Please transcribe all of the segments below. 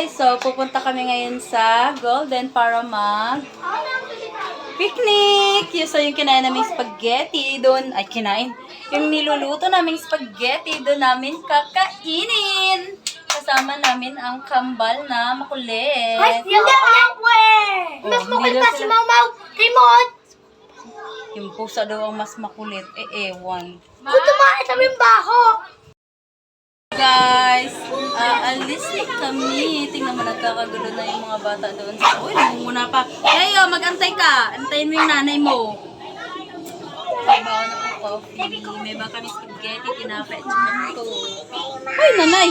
guys, so pupunta kami ngayon sa Golden para mag picnic. So yung kinain namin spaghetti doon, ay kinain, yung niluluto namin spaghetti doon namin kakainin. Kasama namin ang kambal na makulit. Ay, hindi ako eh! Mas makulit pa si Mamaw Remote! Yung pusa daw ang mas makulit. Ewan. Kung tumakas kami yung baho! Guys, alis na kami. Tingnan mo, nagkakagulo na yung mga bata doon. Uy, namumuna pa. Yayo, mag-antay ka. Antayin mo yung nanay mo. May bawa na po coffee. May ba kami spaghetti, tinapay, at saka ito. Uy, nanay!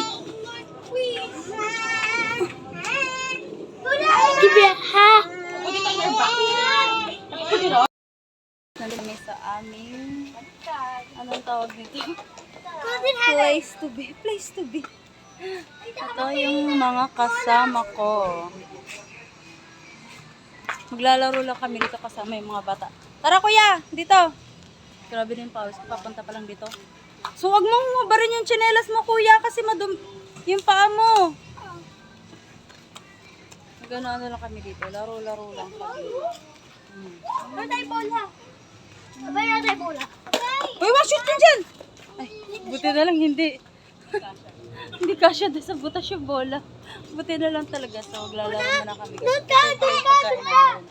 Diba ha? Nandun kami sa aming, anong tawag dito? Place to be. Place to be. Ito yung mga kasama ko. Maglalaro lang kami dito kasama yung mga bata. Tara kuya, dito. Grabe din pawis. Papunta pa lang dito. So wag mong mabarin yung tsinelas mo kuya kasi yung paa mo. Gano'n lang kami dito. Laro-laro lang kami. Ano tayo bola? Sabay na tayo bola. Uy, wag shoot ka dyan! Ay, buti na lang hindi. Hindi kasya doon sa butas yung bola. Buti na lang talaga. So, maglalaro na kami. Kasi pagkain namin.